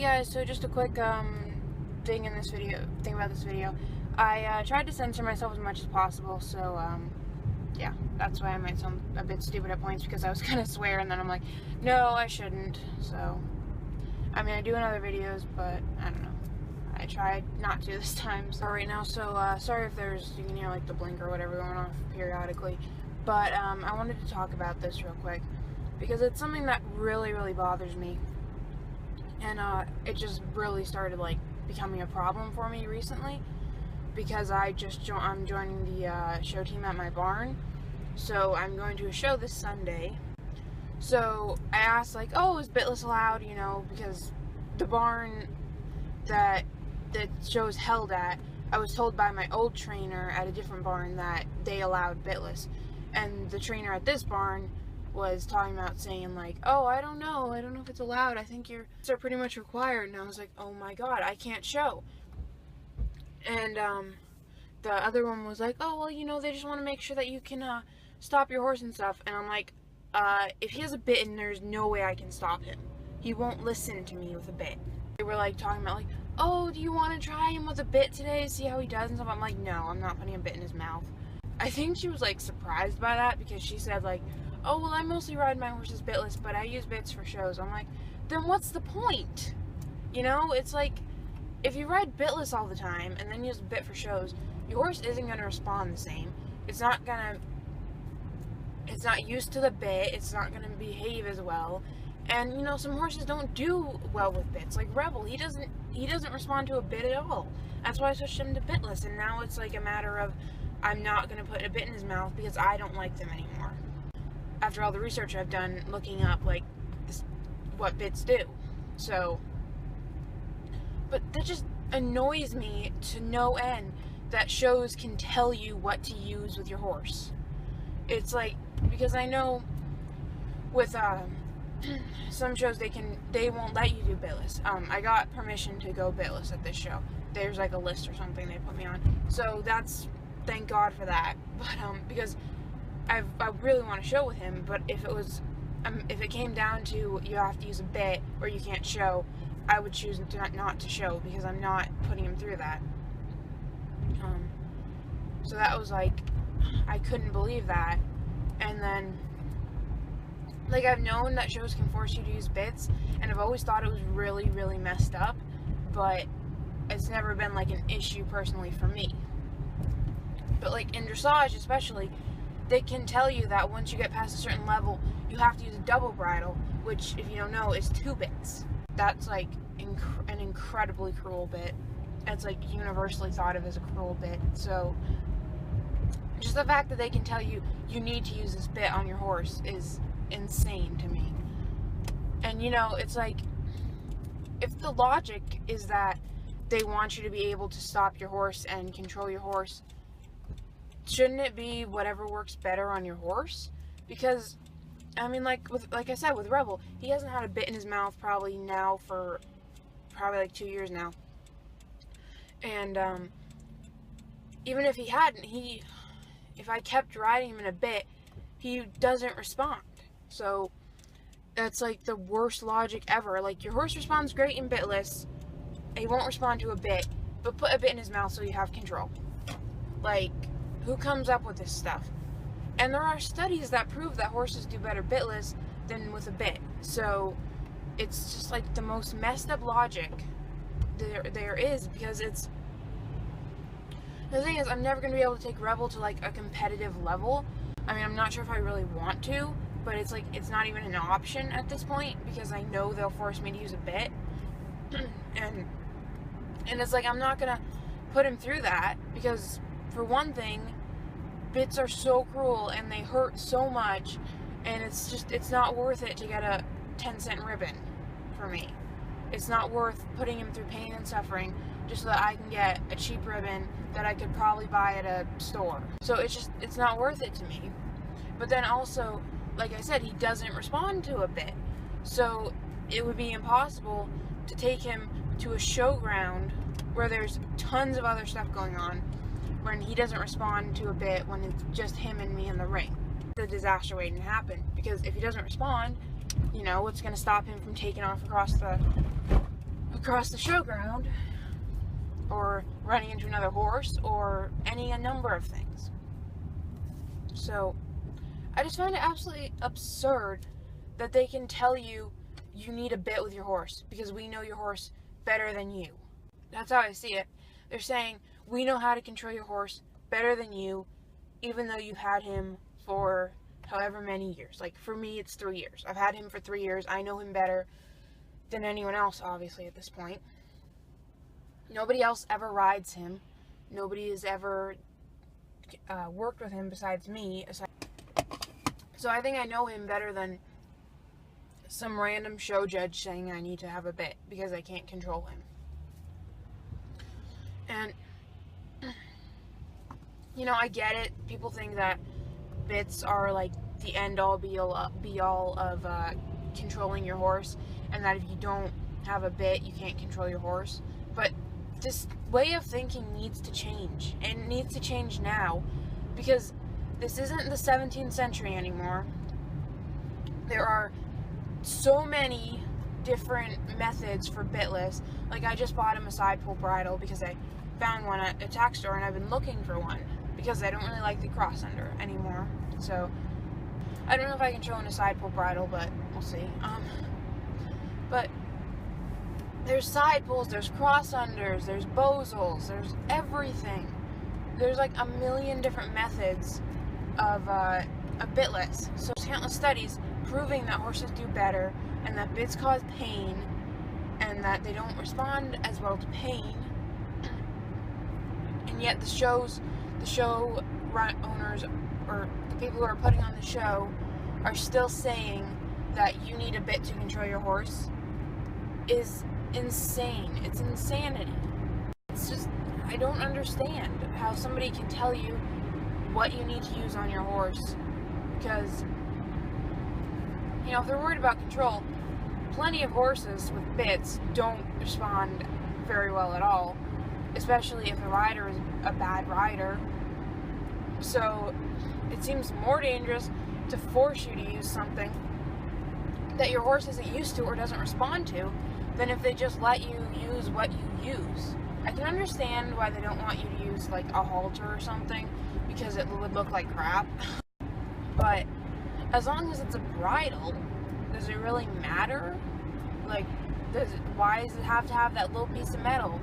guys, so just a quick thing about this video. I tried to censor myself as much as possible, so yeah, that's why I might sound a bit stupid at points, because I was gonna swear and then I'm like, no, I shouldn't. So I mean, I do in other videos, but I don't know, I tried not to this time. So right now, so sorry if you can hear like the blink or whatever going off periodically, but I wanted to talk about this real quick because it's something that really bothers me. And it just really started like becoming a problem for me recently, because I'm joining the show team at my barn. So I'm going to a show this Sunday. So I asked like, oh, is bitless allowed? You know, because the barn that the show is held at, I was told by my old trainer at a different barn that they allowed bitless, and the trainer at this barn was talking about saying like, oh, I don't know if it's allowed, I think you're pretty much required. And I was like, oh my god, I can't show. And the other one was like, oh, well, you know, they just want to make sure that you can stop your horse and stuff. And I'm like, if he has a bit, and there's no way I can stop him. He won't listen to me with a bit. They were like talking about like, oh, do you want to try him with a bit today, see how he does and stuff. I'm like, no, I'm not putting a bit in his mouth. I think she was like surprised by that, because she said like, oh, well, I mostly ride my horses bitless, but I use bits for shows. I'm like, then what's the point? You know, it's like, if you ride bitless all the time and then use a bit for shows, your horse isn't going to respond the same. It's not used to the bit, it's not going to behave as well. And, you know, some horses don't do well with bits. Like Rebel, he doesn't respond to a bit at all. That's why I switched him to bitless, and now it's like a matter of, I'm not going to put a bit in his mouth because I don't like them anymore. After all the research I've done looking up like what bits do. So, but that just annoys me to no end that shows can tell you what to use with your horse. It's like, because I know with some shows they won't let you do bitless. I got permission to go bitless at this show. There's like a list or something they put me on. So that's, thank God for that. But because I really want to show with him, but if it came down to you have to use a bit or you can't show, I would choose not to show, because I'm not putting him through that. So that was like, I couldn't believe that. And then, like, I've known that shows can force you to use bits, and I've always thought it was really messed up, but it's never been like an issue personally for me. But like in dressage especially, they can tell you that once you get past a certain level, you have to use a double bridle, which, if you don't know, is 2 bits. That's like an incredibly cruel bit. It's like universally thought of as a cruel bit. So just the fact that they can tell you you need to use this bit on your horse is insane to me. And you know, it's like, if the logic is that they want you to be able to stop your horse and control your horse, shouldn't it be whatever works better on your horse? Because, I mean, like I said, with Rebel, he hasn't had a bit in his mouth probably like 2 years now. And even if he hadn't, if I kept riding him in a bit, he doesn't respond. So that's like the worst logic ever. Like, your horse responds great in bitless, he won't respond to a bit, but put a bit in his mouth so you have control. Like, who comes up with this stuff? And there are studies that prove that horses do better bitless than with a bit. So it's just like the most messed up logic there is, because it's, the thing is, I'm never going to be able to take Rebel to like a competitive level. I mean, I'm not sure if I really want to, but it's like, it's not even an option at this point, because I know they'll force me to use a bit. and it's like, I'm not going to put him through that, because for one thing, bits are so cruel and they hurt so much, and it's not worth it to get a 10-cent ribbon for me. It's not worth putting him through pain and suffering just so that I can get a cheap ribbon that I could probably buy at a store. So it's not worth it to me. But then also, like I said, he doesn't respond to a bit. So it would be impossible to take him to a showground where there's tons of other stuff going on, when he doesn't respond to a bit, when it's just him and me in the ring. The disaster waiting to happen, because if he doesn't respond, you know, what's going to stop him from taking off across across the showground, or running into another horse, or a number of things. So I just find it absolutely absurd that they can tell you you need a bit with your horse because we know your horse better than you. That's how I see it. They're saying, we know how to control your horse better than you, even though you've had him for however many years. Like, for me, it's 3 years. I've had him for 3 years. I know him better than anyone else, obviously, at this point. Nobody else ever rides him. Nobody has ever worked with him besides me. So I think I know him better than some random show judge saying I need to have a bit because I can't control him. And, you know, I get it. People think that bits are like the end-all, be-all of controlling your horse, and that if you don't have a bit, you can't control your horse. But this way of thinking needs to change, and it needs to change now, because this isn't the 17th century anymore. There are so many different methods for bitless. Like, I just bought him a side pull bridle because I found one at a tack store, and I've been looking for one because I don't really like the cross under anymore. So I don't know if I can show in a side pull bridle, but we'll see. But there's side pulls, there's cross unders, there's bozels, there's everything. There's like a million different methods of a bitless. So there's countless studies proving that horses do better, and that bits cause pain, and that they don't respond as well to pain. And yet the show owners, or the people who are putting on the show, are still saying that you need a bit to control your horse is insane. It's insanity. It's just, I don't understand how somebody can tell you what you need to use on your horse, because, you know, if they're worried about control, plenty of horses with bits don't respond very well at all, especially if the rider is a bad rider. So it seems more dangerous to force you to use something that your horse isn't used to or doesn't respond to than if they just let you use what you use. I can understand why they don't want you to use like a halter or something, because it would look like crap. But as long as it's a bridle, does it really matter? Like, why does it have to have that little piece of metal?